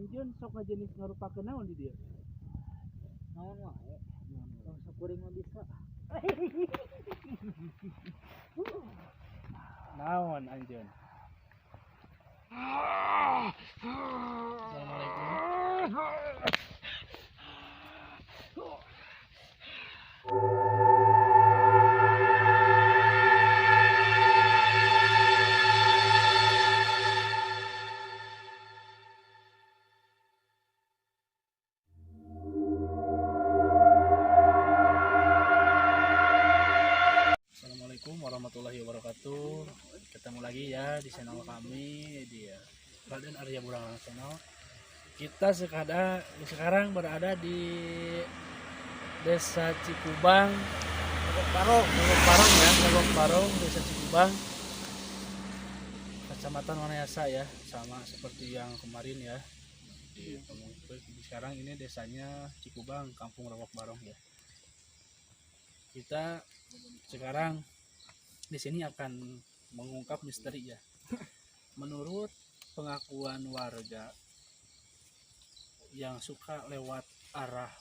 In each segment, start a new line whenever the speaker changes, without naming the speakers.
anjeun sok ngajenis ngarupakeun naon di dieu?
Naon wae. Tong sakuring mah bisa.
Naon anjeun? Assalamualaikum. Assalamualaikum warahmatullahi wabarakatuh. Ketemu lagi ya di channel kami di Raden Arya Burang Channel. Kita sekarang berada di Desa Cikubang, Logok Barong, Desa Cikubang, Kecamatan Wanayasa ya, sama seperti yang kemarin ya. Sekarang ini desanya Cikubang, Kampung Logok Barong ya. Kita sekarang di sini akan mengungkap misteri ya. Menurut pengakuan warga yang suka lewat arah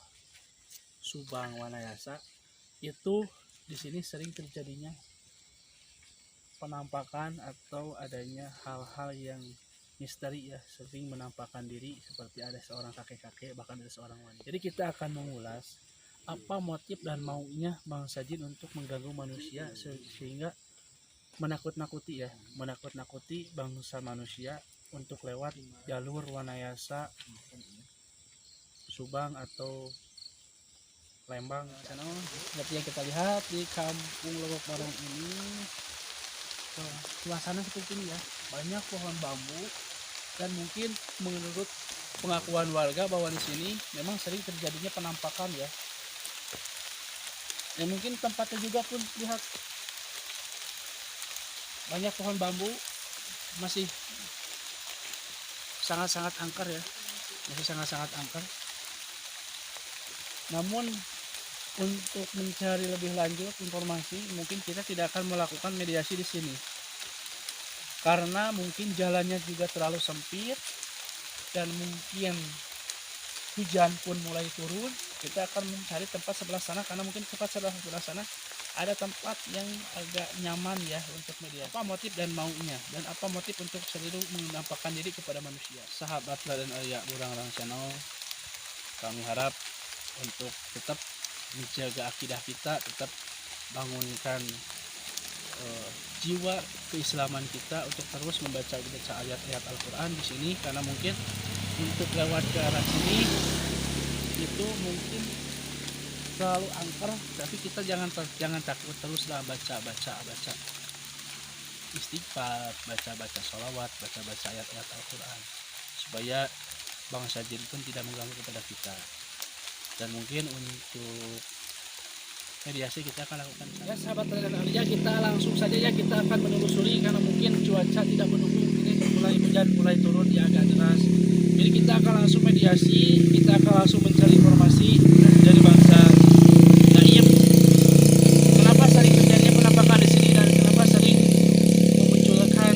Subang Wanayasa, itu di sini sering terjadinya penampakan atau adanya hal-hal yang misteri ya, sering menampakkan diri seperti ada seorang kakek-kakek, bahkan ada seorang wanita. Jadi kita akan mengulas apa motif dan maunya bangsa jin untuk mengganggu manusia sehingga menakut-nakuti bangsa manusia untuk lewat jalur Wanayasa, Subang atau Lembang. Seperti yang kita lihat di Kampung Logok Barong ini, suasana seperti ini ya, banyak pohon bambu dan mungkin menurut pengakuan warga bahwa di sini memang sering terjadinya penampakan ya. Ya mungkin tempatnya juga pun lihat banyak pohon bambu masih sangat-sangat angker ya, Namun untuk mencari lebih lanjut informasi, mungkin kita tidak akan melakukan mediasi di sini karena mungkin jalannya juga terlalu sempit dan mungkin hujan pun mulai turun. Kita akan mencari tempat sebelah sana karena mungkin tempat sebelah sana ada tempat yang agak nyaman ya untuk mediasi. Apa motif dan maunya, dan apa motif untuk selalu menampakkan diri kepada manusia. Sahabat Raden Arya Burang Channel, kami harap untuk tetap menjaga akidah kita, tetap bangunkan jiwa keislaman kita untuk terus membaca ayat-ayat Al-Quran di sini, karena mungkin untuk lewat ke arah sini itu mungkin terlalu angker, tapi kita jangan takut, teruslah baca istighfar, baca sholawat, baca ayat-ayat Al-Quran supaya bangsa jin pun tidak mengganggu kepada kita. Dan mungkin untuk mediasi kita akan lakukan ya sahabat Raden Arya. Kita langsung saja ya, kita akan menelusuri karena mungkin cuaca tidak mendukung, ini hujan mulai turun ya, agak deras. Jadi kita akan langsung mediasi, kita akan langsung mencari informasi dari bangsa gaib. Kenapa sering terjadi penampakan di sini dan kenapa sering memunculkan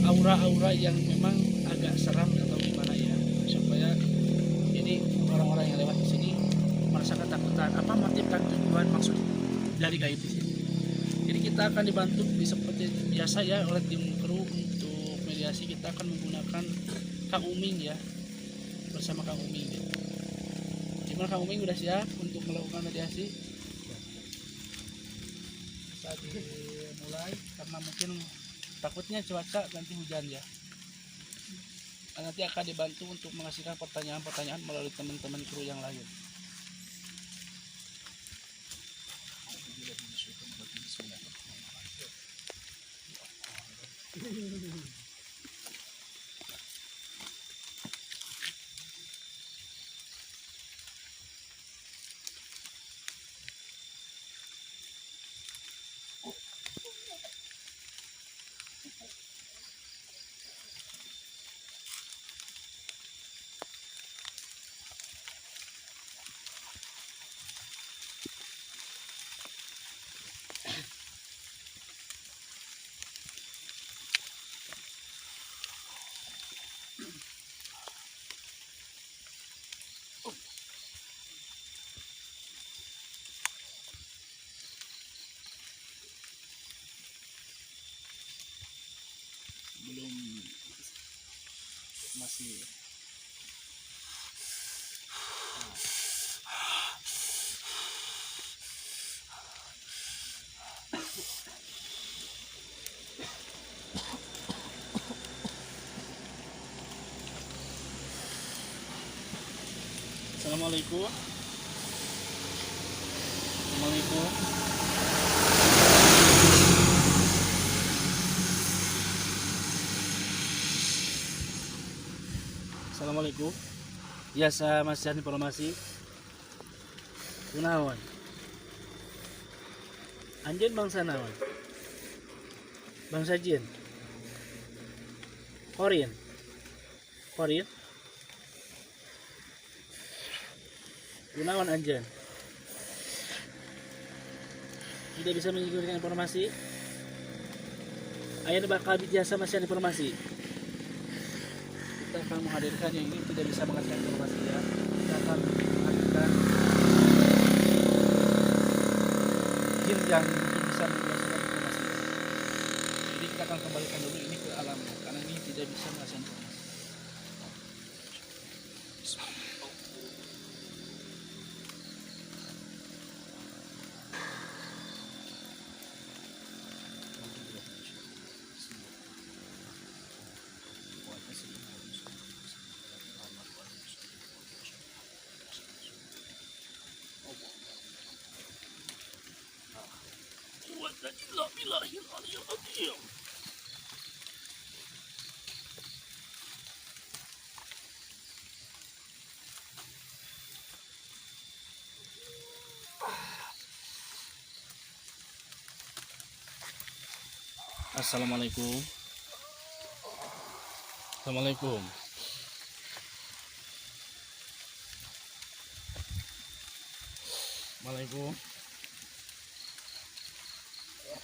aura-aura yang memang agak seram atau gimana ya, supaya jadi orang-orang yang lewat di sini merasa ketakutan. Apa motif dan tujuan maksud dari gaib di sini? Jadi kita akan dibantu seperti biasa ya oleh tim kru. Untuk mediasi kita akan menggunakan Kang Uming ya, bersama Kang Uming ya. Gimana Kang Uming, udah siap untuk melakukan mediasi? Bisa dimulai karena mungkin takutnya cuaca nanti hujan ya. Nanti akan dibantu untuk mengasihkan pertanyaan-pertanyaan melalui teman-teman kru yang lain. masih. Assalamualaikum. Assalamualaikum. Assalamualaikum. Ya, saya masih informasi. Kunaon? Anjeun bangsa naon? Bangsa jin. Korean. Korean. Kunaon anjeun? Tidak bisa mengirimkan informasi. Ayah bakal biasa masih informasi. Kita akan menghadirkan yang ini tidak bisa menghadirkan informasi ya. Kita akan menghadirkan jin yang bisa menjelaskan informasi. Jadi kita akan kembalikan dulu ini ke alamnya karena ini tidak bisa menghasilkan informasi. Assalamualaikum. Assalamualaikum. Assalamualaikum.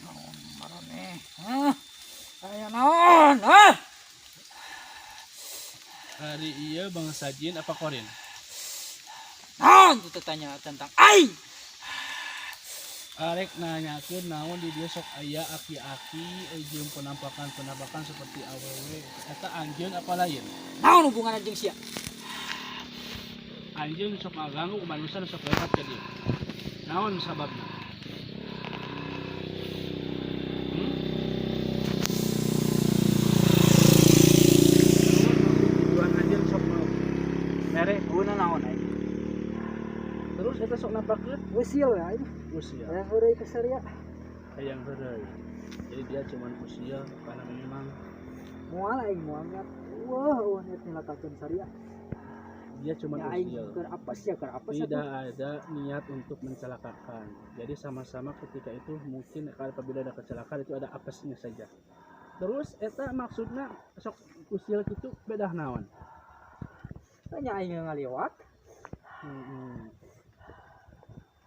Naon marane? Hah? Aya naon? Hah?
Hari iya bangsa jin apa Korean?
Naon itu tanya tentang ai?
Arek nanyakeun naon di dieu sok aya aki-aki jeung penampakan seperti awewe. Eta anjeun apa lain?
Naon hubunganna jeung sia?
Anjeun sok ngaganggu manusia sok lewat ka dieu. Naon sababna? Tujuan anjeun sok mere
Guna naon ai?
terus eta sok nampakeun
Usil ya ini.
usia.
Ya heureui ke saria.
Hayang heureuy. Jadi dia cuman usia karena memang
Moal aing moal niat. Wah, niat nilakakeun saria.
dia cuman
Ya aing
usia.
keur apa sih? Keur apa sih?
Tidak ada niat untuk mencelakakan. Jadi sama-sama ketika itu mungkin apabila ada kecelakaan itu ada apesnya saja. Terus eta maksudnya sok usil gitu bedah naon?
Tanya aing ngaliwat.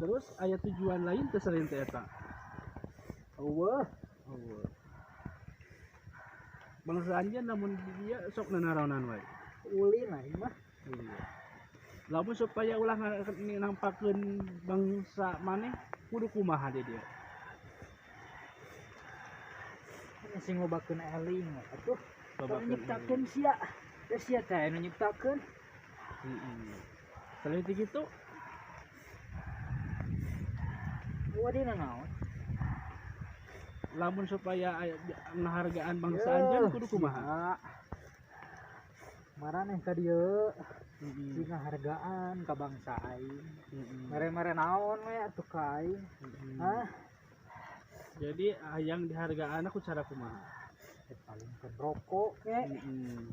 Terus aya tujuan lain teh selain teh eta.
Eueuh,
Oh. Bangsa anjeun namun dia sok nanaronan wae.
ulin aing mah.
Iya. Lamun supaya ulah nampakeun bangsa maneh kudu kumaha deh dia.
Sing ngobakeun eling atuh.
Babakeun
Nyiptakeun sia. Da sia teh anu nyiptakeun.
Selain itu gitu,
Wadina naon?
lamun supaya penghargaan bangsa anjeun kudu kumaha.
Maraneh ka dieu dina hargaan ka bangsa aing. Mere-mere naon we atuh ka aing? Hah?
Jadi hayang dihargaan aku cara kumaha.
Paling keur rokok ke.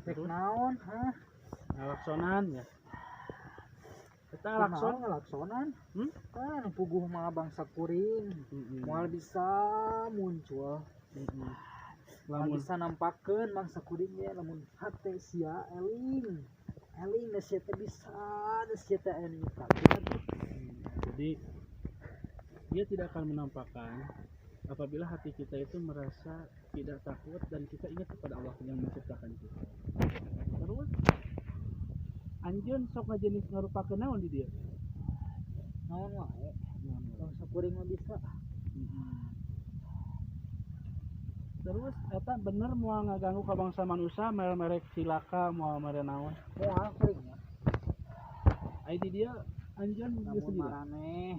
Rek
Terus
naon? Hah?
ngalaksonan ya. Kita lakson
ngalaksonan.
Hmm?
Kan puguh mah bangsa kuring. Moal bisa muncul. Moal
Lamun
bisa nampakeun bangsa kuring ya lamun hate sia eling. Eling da sia teh bisa, da sia teh anu nyiptakeun.
jadi dia tidak akan menampakkan apabila hati kita itu merasa tidak takut dan kita ingat kepada Allah yang menciptakan kita. Terus anjeun sok ngajenis ngarupakeun naon di dia?
Naon wae. Bangsa kuring mah bisa.
Terus eta bener mau ngaganggu ka bangsa manusia merek cilaka mau mere naon.
Moal kuringnya.
Ai di dia anjeun geus
Namun
gila.
maraneh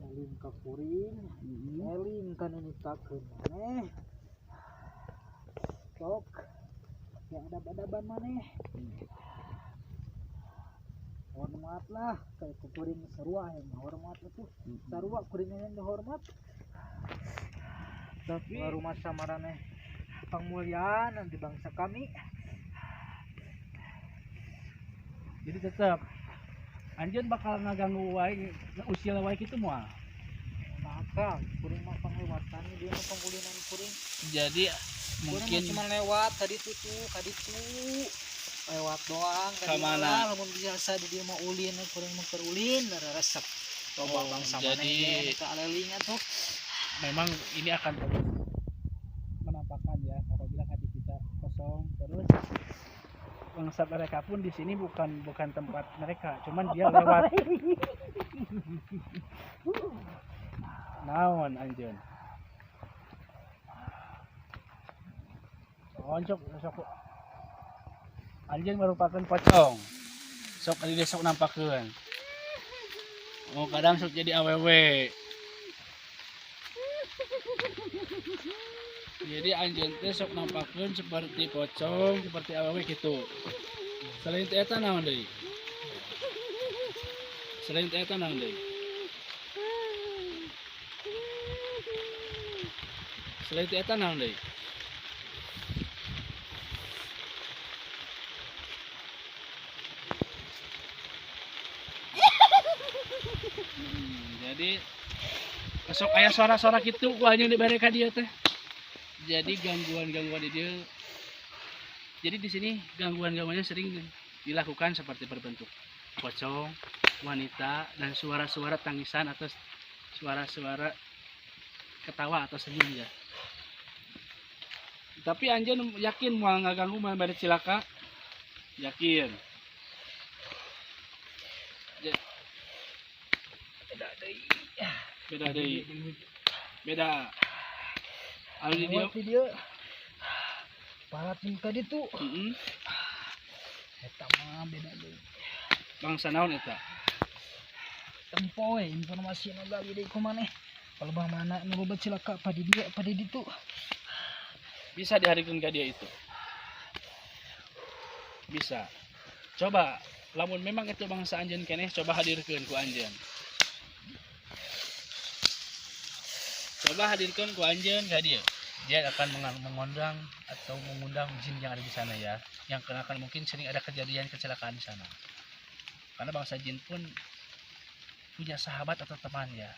eling ka kuring, eling kan ini takeun maneh. Sok ya adab-adaban maneh. Hormat lah kayak kuring sarua yang hormat itu. Sarua kuringnya yang dihormat.
Tapi
Rumah samaraneh pangmulyaan di bangsa kami.
jadi tetap anjeun bakal ngaganggu wae usil wae kitu moal.
Maka kuring mah panglewatan dia mah pangkulinan kuring.
Jadi
Mungkin
mungkin
cuma lewat tadi tuh lewat doang
Ka mana?
lamun biasa di dia mah ulin kuring mah keur ulin ada resep coba
Oh,
bangsa
jadi-
maneh ke alelingnya tuh
memang ini akan terus menampakkan ya apabila hati kita kosong terus bangsa mereka pun di sini bukan tempat mereka, cuman dia lewat. Naon anjeun? Sok anjeun merupakan pocong. Sok ari dia sok nampakkeun. Oh, kadang sok jadi awewe. Jadi anjeun teh sok nampakkeun seperti pocong, seperti awewe gitu. Selain teh eta naon deui? Selain teh eta naon deui? Selain teh eta naon deui? Jadi sok aya suara-suara gitu ku anjeun dibere ka dieu teh. Jadi gangguan-gangguan di dia. Jadi di sini gangguan-gangguannya sering dilakukan seperti berbentuk pocong, wanita, dan suara-suara tangisan atau suara-suara ketawa atau senyum ya. Tapi anjeun yakin mau ngaganggu mau bade cilaka? Yakin. Beda deui. Beda. Anu di dia.
lewat di dia paratin ka ditu
Heeh.
eta mah beda deui
Bangsa naon eta?
tempo we informasi nu gali deui ku maneh kalau bang mana nu loba cilaka pada dia pada ditu
Bisa diharikeun ka dia itu. Bisa. Coba lamun memang itu bangsa anjeun keneh coba hadirkeun ku anjeun. Coba hadirkan ku anjeun ka dia. Dia akan mengundang atau mengundang jin yang ada di sana ya. Yang akan mungkin sering ada kejadian kecelakaan di sana. Karena bangsa jin pun punya sahabat atau teman ya.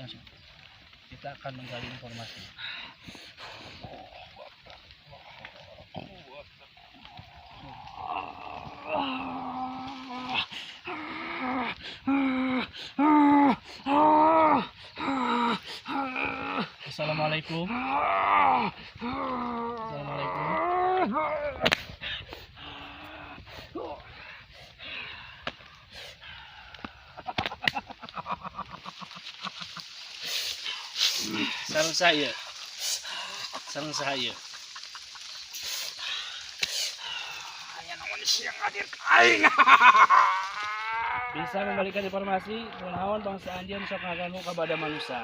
Yang kita akan menggali informasi. Assalamualaikum. Assalamualaikum. Sareng saya. Sareng saya.
aya naon siang hadir aing
Bisa memberikan informasi kunaon bangsa anjeun sok ngaganggu kepada manusia.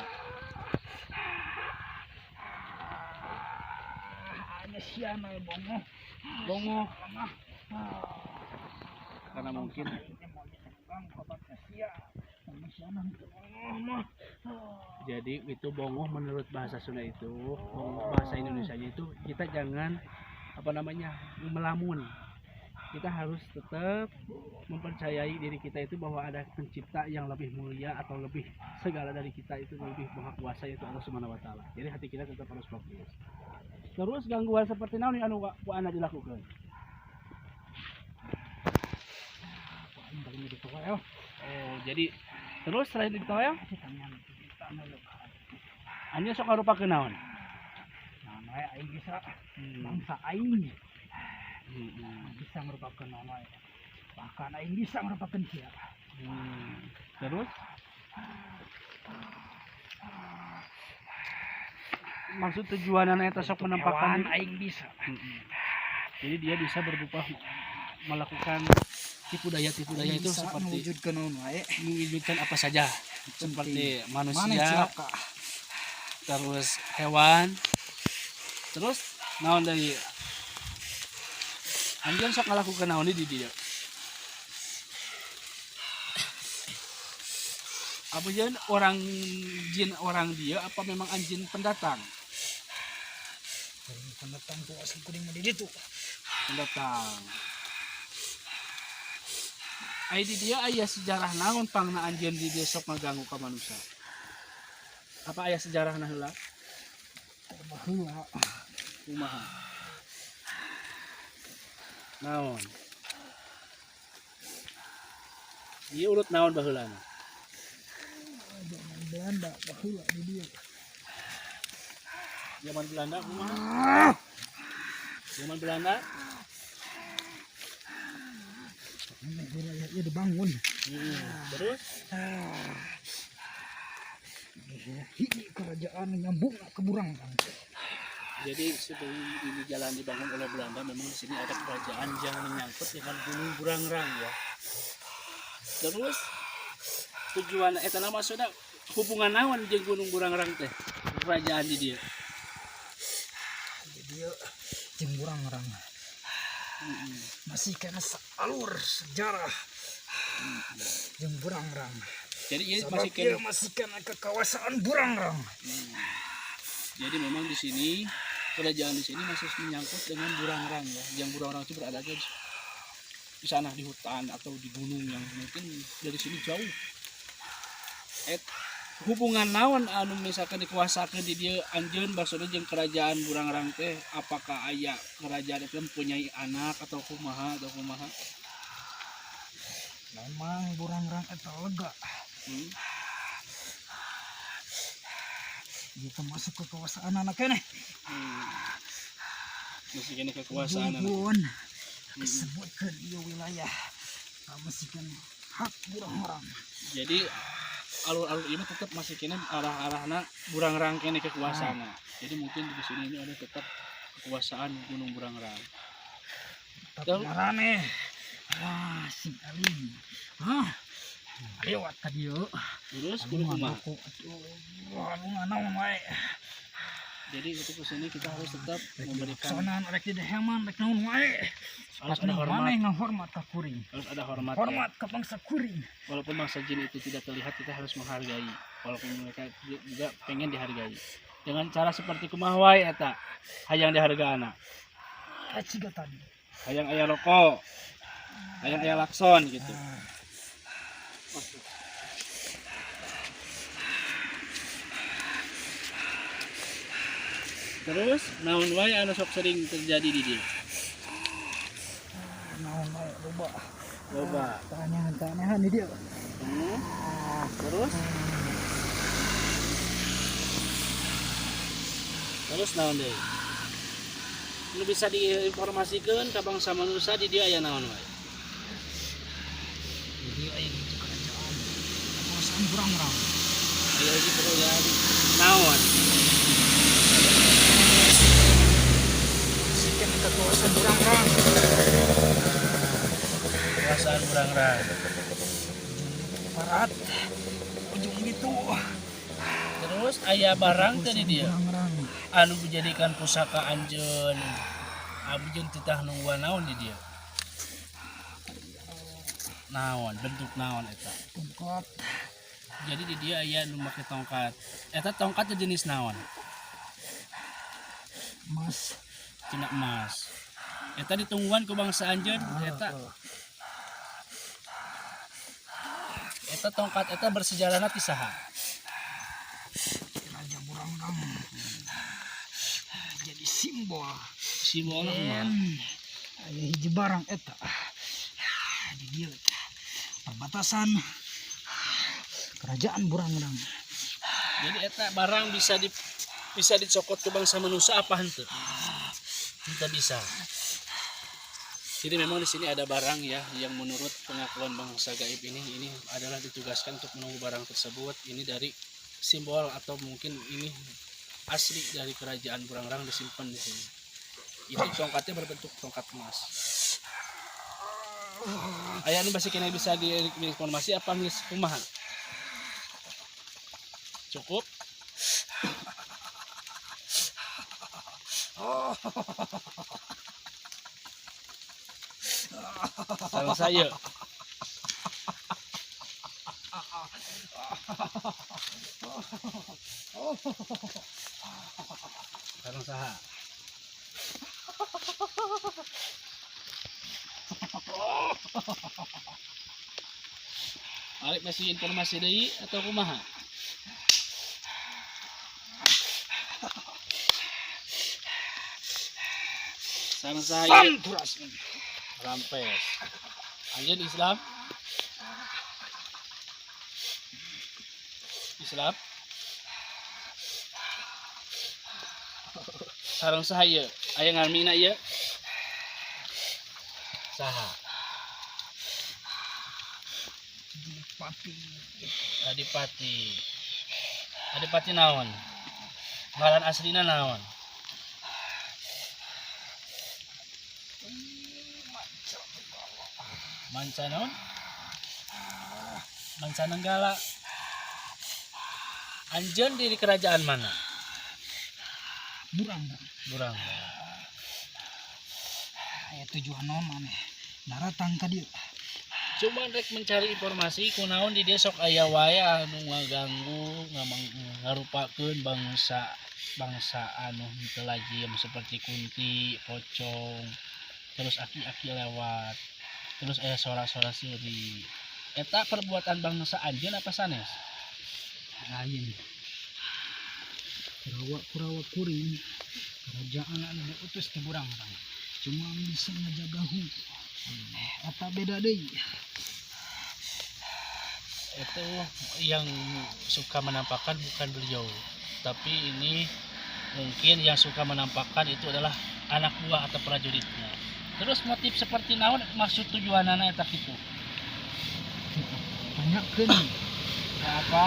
aya siana bongo
Bongo karena mungkin jadi itu bongo menurut bahasa Sunda itu bongo bahasa Indonesia itu kita jangan apa namanya melamun, kita harus tetap mempercayai diri kita itu bahwa ada pencipta yang lebih mulia atau lebih segala dari kita itu lebih maha kuasa yaitu Allah Subhanahu wa taala. Jadi hati kita tetap harus fokus. Terus gangguan seperti naon anu ku ana dilakukan? Oh, jadi terus selain itu ya? Anya sok ngarupakeun naon?
nama aing bisa bangsa aing bisa merupakan nama bahkan aing bisa merupakan sia
Terus maksud tujuanana eta sok menampakkan
hewan aing bisa.
Jadi dia bisa berupa melakukan tipu daya itu
Bisa
seperti
mewujudkan naon wae.
mewujudkan apa saja seperti
Mana
manusia,
cilaka.
terus hewan, terus naon dari anjeun sok ngalakukeun naon di dia. Apa jangan orang jin orang dia apa memang anjing pendatang?
Pendatang tuh asli kuning di ditu.
Pendatang. Ai di dia aya sejarah naon pangna anjeun di dia sok ngaganggu ka manusia. Apa aya sejarahna heula?
Heula.
Kumaha? Naon? Ieu urut naon baheulana?
Zaman Belanda heula di dieu.
Zaman Belanda kumaha? Zaman Belanda?
Wilayah ieu dibangun.
Terus
Hiji kerajaan nyambung ke Burang.
jadi sebelum ini jalan dibangun oleh Belanda memang di sini ada kerajaan yang menyangkut dengan Gunung Burangrang ya. Terus tujuan eta maksudnya hubungan naon jeung Gunung Burangrang teh kerajaan di dia.
Dia jeung Burangrang. Masih kena alur sejarah jeung Burangrang.
Jadi ini
masih kena kekawasan Burangrang.
Jadi memang di sini kerajaan di sini masih menyangkut dengan Burangrang ya. Yang Burangrang itu berada di sana di hutan atau di gunung yang mungkin dari sini jauh. Hubungan naon anu misalkan dikuasakeun di dia anjeun maksudnya jeung kerajaan Burangrang teh apakah aya kerajaan itu mempunyai anak atau kumaha
Memang Burangrang eta lega. Dia masuk ke kekuasaan anak keneh.
Masih kena kekuasaan
Pun disebutkan ieu wilayah masih kena hak Burangrang.
Jadi alur-alur ini tetap masih kena arah-arahna Burangrang kene kekuasaan. Jadi mungkin di sini ini ada tetap kekuasaan Gunung Burangrang.
Tapi marane sing alim. Lewat ka dieu.
Terus kudu kumaha?
Anu nganaon wae.
Jadi untuk kesini kita harus tetap memberikan
Sonan rek di heman rek naon wae.
harus ada hormat.
Maneh ngahormat ka kuring.
Harus ada hormat.
Hormat ka bangsa kuring.
Walaupun bangsa jin itu tidak terlihat kita harus menghargai. Walaupun mereka juga pengen dihargai. Dengan cara seperti kumaha wae eta hayang dihargaana.
Ciga tadi.
Hayang aya rokok. Hayang aya lakson gitu. Terus naon wae anu sok sering terjadi di dia?
Naon wae
Loba.
Tanyahan di dieu.
Terus naon deui? Nu bisa diinformasikeun ka bangsa manusia di dia aya naon wae?
Jadi aya di kerajaan kekuasaan Burangrang.
Aya hiji kerajaan naon?
Sikan kekuasaan Burangrang.
Kekuasaan Burangrang.
Barat. Ujung itu.
Terus aya barang teh di dia
Burangrang.
anu dijadikan pusaka anjeun. Abjeun titah nungguan naon di dia? Naon, bentuk naon eta?
Tongkat.
Jadi di dia aya nu make tongkat. Eta tongkat teh jenis naon?
Mas.
Tina emas. Eta ditungguan ku bangsa anjeun eta tongkat eta bersejarahna ti saha?
Raja Burangrang. Jadi simbol.
Simbolna kumaha?
Aya hiji barang eta. Di dieu perbatasan kerajaan Burangrang.
Jadi eta barang bisa dicokot ke bangsa manusia apa henteu? Tidak bisa. Jadi memang di sini ada barang ya yang menurut pengakuan bangsa gaib ini adalah ditugaskan untuk menunggu barang tersebut. Ini dari simbol atau mungkin ini asli dari kerajaan Burangrang disimpan di sini. Itu tongkatnya berbentuk tongkat emas. Ayah ini masih kena bisa diinformasi apa nih kumaha? Cukup? Sama saya. Sareng saha? Arek masih informasi deui atau kumaha? Sareng saha?
Sampurasun.
Rampes. Anjeun Islam? Islam? Sareng saha ieu? Aya ngarmina ieu? Saha?
Pati.
Adipati. Adipati naon? Ngaran aslina naon? Manca naon? Mancanenggala. Anjeun di kerajaan mana?
Burangrang.
Burangrang.
Aya tujuan naon maneh daratang ka dieu.
Cuman rek mencari informasi kunaon di dieu sok aya wae anu ngaganggu ngarupakeun bangsa anu henteu lajim seperti kunti, pocong, terus aki-aki lewat, terus aya suara-suara siri. Eta perbuatan bangsa anjeun apa sanes?
Lain. Kurawa kuring kerajaan anu diutus ti Burangrang cuma bisa ngajaga hu. Eta beda deui.
Itu yang suka menampakkan bukan beliau, tapi ini mungkin yang suka menampakkan itu adalah anak buah atau prajuritnya. Terus motif seperti naon maksud tujuanana eta kitu?
Tanyakeun
Apa?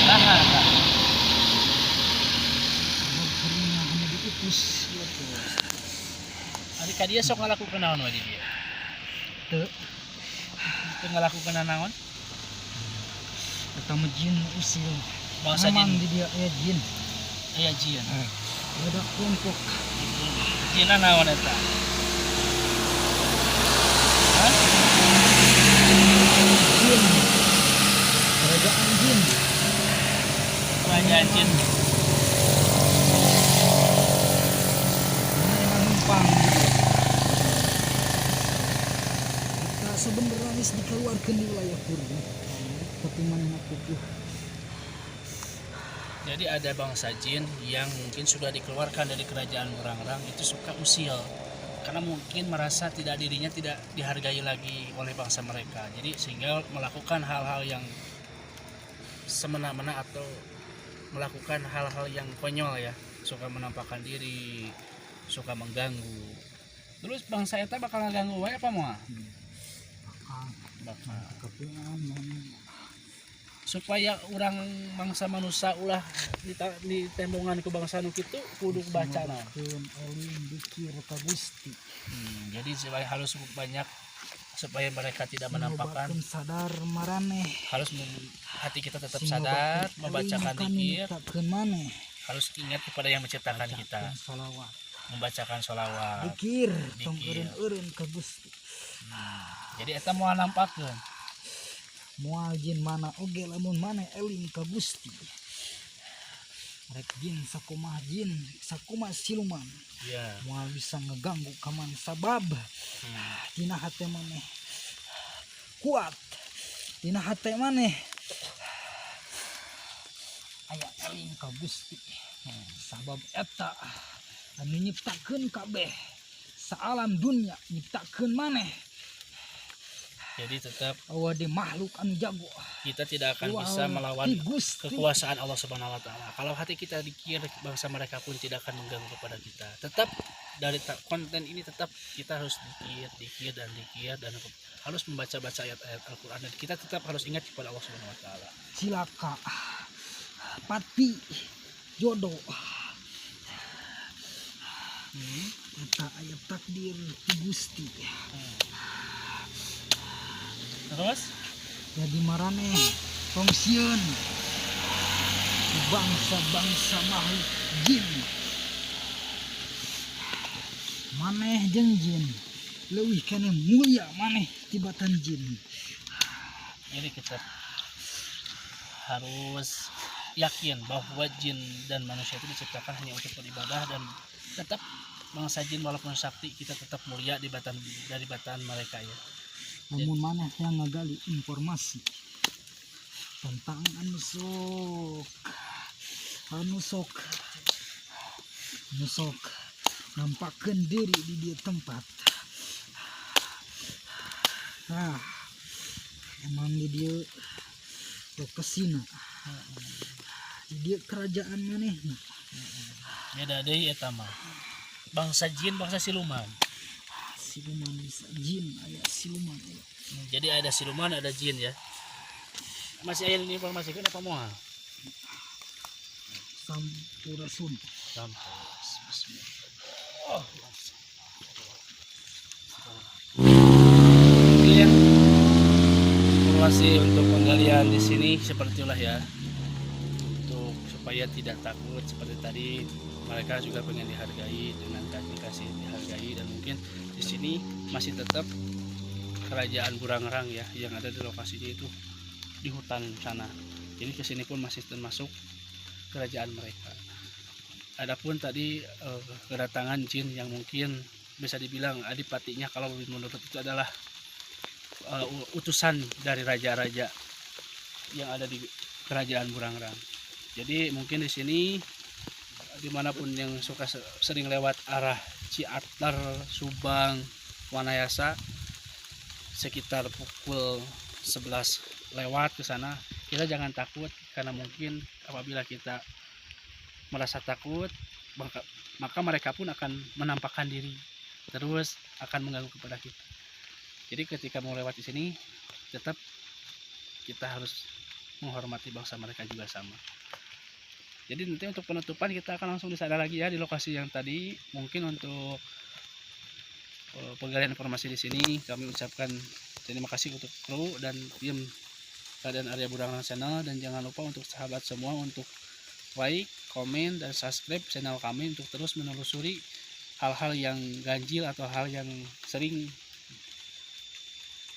Nah,
kuring anu diutus
adik ka dia sok ngalakukeun naon we di dieu?
teu
Teu ngalakukeun naon?
eta mah jin usil.
Bangsa
Memang
jin,
di dia aya jin.
aya jin.
Beda kelompok.
Jinna naon eta? Hah?
Jin. Kerajaan jin.
Kerajaan jin.
Numpang. Kita sebenarnya wis dikeluarkan di wilayah kuring. Tapi mana pupuh.
Jadi ada bangsa jin yang mungkin sudah dikeluarkan dari kerajaan Burangrang itu suka usil karena mungkin merasa dirinya tidak dihargai lagi oleh bangsa mereka. Jadi sehingga melakukan hal-hal yang semena-mena atau melakukan hal-hal yang konyol ya, suka menampakkan diri, suka mengganggu. Terus bangsa eta bakal ngaganggu wae apa moal? Bakal. Supaya orang bangsa manusia ulah ditembongan ke bangsa nu kitu kudu baca naon.
Ulin dikir ka Gusti.
Jadi supaya harus banyak supaya mereka tidak menampakkan,
sadar maraneh.
harus hati kita tetap sadar membacakan zikir,
maneh.
harus ingat kepada yang menciptakan kita,
Salawat.
membacakan sholawat.
Dikir tong
Dikir.
eureun ka Gusti.
Jadi eta moal nampakkeun
Moal jin mana oge lamun maneh eling ka Gusti. Rek jin sakumaha jin, sakumaha siluman.
ya.
Moal bisa ngeganggu ka maneh sabab dina hate maneh kuat. Dina hate maneh aya eling ka Gusti. Sabab eta anu nyiptakeun kabeh saalam dunya nyiptakeun maneh.
Jadi tetap
Awade makhluk anu jago.
kita tidak akan bisa melawan kekuasaan Allah Subhanahu wa taala. Kalau hati kita dikir, bangsa mereka pun tidak akan mengganggu kepada kita. Tetap dari konten ini tetap kita harus dikir dan harus membaca-baca ayat-ayat Al-Qur'an dan kita tetap harus ingat kepada Allah Subhanahu wa taala.
Cilaka pati jodoh. Eta aya takdir ti Gusti.
Terus
Jadi maraneh tongsiun bangsa-bangsa makhluk jin. Maneh jeung jin leuwih kene mulia maneh tibatan jin.
jadi kita harus yakin bahwa jin dan manusia itu diciptakan hanya untuk beribadah, dan tetap bangsa jin walaupun sakti kita tetap mulia dari batan mereka ya.
Namun maneh yang ngagali informasi tentang anu sok nampakkan diri di dia tempat. Emang di dia lokasina di dia kerajaan manehna.
Beda deui eta mah. Bangsa jin, bangsa siluman.
Siluman bisa jin aya siluman aya.
Jadi ada siluman, ada jin ya. Masih ada informasi kan apa moal?
Sampurasun.
Oh. Kemudian informasi untuk penggalian di sini sepertilah ya. Untuk supaya tidak takut seperti tadi, mereka juga pengen dihargai dengan dikasih dihargai, dan mungkin di sini masih tetap kerajaan Burangrang ya yang ada di lokasinya itu di hutan sana. Jadi kesini pun masih termasuk kerajaan mereka. Adapun tadi kedatangan jin yang mungkin bisa dibilang adipatinya kalau menurut itu adalah utusan dari raja-raja yang ada di kerajaan Burangrang. Jadi mungkin di sini dimanapun yang suka sering lewat arah Ciater, Subang, Wanayasa, sekitar pukul 11 lewat ke sana, kita jangan takut, karena mungkin apabila kita merasa takut maka mereka pun akan menampakkan diri, terus akan mengganggu kepada kita. Jadi ketika mau lewat di sini tetap kita harus menghormati bangsa mereka juga sama. Jadi nanti untuk penutupan kita akan langsung di sana lagi ya, di lokasi yang tadi. Mungkin untuk penggalian informasi di sini kami ucapkan terima kasih untuk kru dan tim Raden Arya Burangrang Channel, dan jangan lupa untuk sahabat semua untuk like, komen, dan subscribe channel kami untuk terus menelusuri hal-hal yang ganjil atau hal yang sering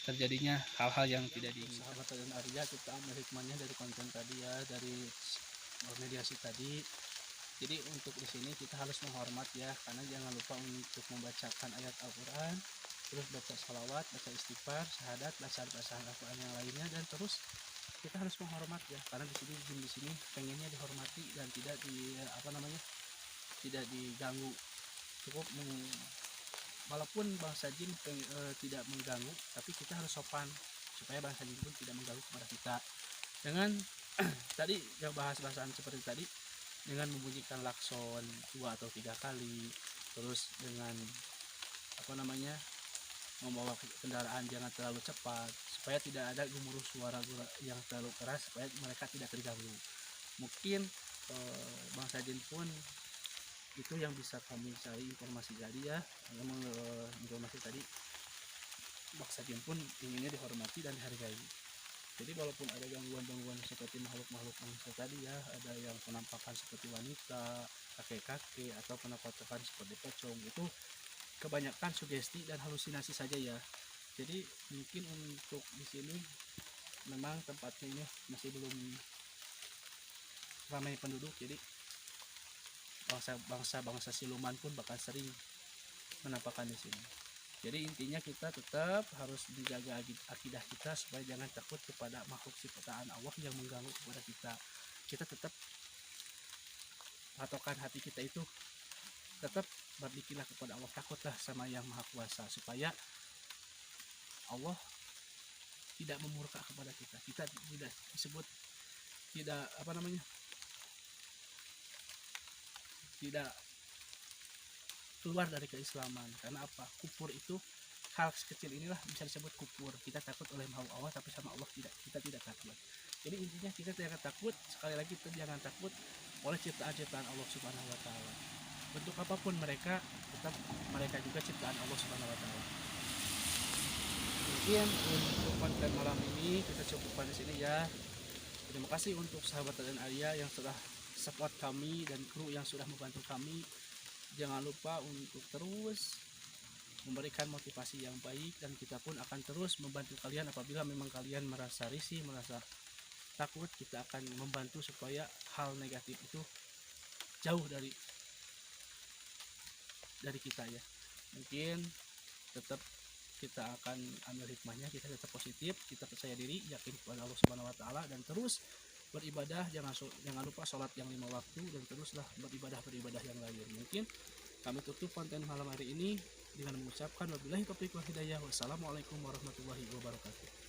terjadinya hal-hal yang tidak diinginkan. Sahabat Raden Arya, kita ambil hikmahnya dari konten tadi ya, dari mediasi tadi. Jadi untuk di sini kita harus menghormat ya, karena jangan lupa untuk membacakan ayat Al-Quran, terus baca salawat, baca istighfar, syahadat, bacaan Al-Quran yang lainnya, dan terus kita harus menghormat ya, karena di sini pengennya dihormati dan tidak tidak diganggu. Cukup walaupun bangsa jin tidak mengganggu, tapi kita harus sopan supaya bangsa jin pun tidak mengganggu kepada kita. Dengan tadi yang bahas-bahasan seperti tadi, dengan membunyikan klakson 2 atau 3 kali, terus dengan membawa kendaraan jangan terlalu cepat supaya tidak ada gemuruh suara yang terlalu keras, supaya mereka tidak terganggu. Mungkin bangsa jin pun itu yang bisa kami cari informasi tadi ya. Informasi tadi, bangsa jin pun inginnya dihormati dan dihargai. Jadi walaupun ada gangguan-gangguan seperti makhluk-makhluk manusia tadi ya, ada yang penampakan seperti wanita, kakek-kakek, atau penampakan seperti pocong, itu kebanyakan sugesti dan halusinasi saja ya. Jadi mungkin untuk di sini memang tempatnya ini masih belum ramai penduduk, jadi bangsa siluman pun bakal sering menampakkan di sini. Jadi intinya kita tetap harus menjaga akidah kita supaya jangan takut kepada makhluk ciptaan Allah yang mengganggu kepada kita. Kita tetap patokan hati kita itu tetap berzikirlah kepada Allah, takutlah sama yang Maha Kuasa, supaya Allah tidak memurka kepada kita. Kita tidak disebut tidak tidak keluar dari keislaman. Karena apa? Kufur itu, hal kecil inilah bisa disebut kufur. Kita takut oleh makhluk Allah, tapi sama Allah kita tidak takut. Jadi intinya kita jangan takut, sekali lagi kita jangan takut oleh ciptaan-ciptaan Allah Subhanahu wa taala. Bentuk apapun mereka, tetap mereka juga ciptaan Allah Subhanahu wa taala. Mungkin untuk konten malam ini kita cukupkan di sini ya. Terima kasih untuk sahabat dan Arya yang sudah support kami dan kru yang sudah membantu kami. Jangan lupa untuk terus memberikan motivasi yang baik, dan kita pun akan terus membantu kalian apabila memang kalian merasa risih, merasa takut. Kita akan membantu supaya hal negatif itu jauh dari kita ya. Mungkin tetap kita akan ambil hikmahnya, kita tetap positif, kita percaya diri, yakin kepada Allah Subhanahu wa taala, dan terus beribadah. Jangan lupa sholat yang 5 waktu, dan teruslah beribadah yang lain. Mungkin kami tutup konten malam hari ini dengan mengucapkan wabillahi taufiq wal hidayah. Wassalamualaikum warahmatullahi wabarakatuh.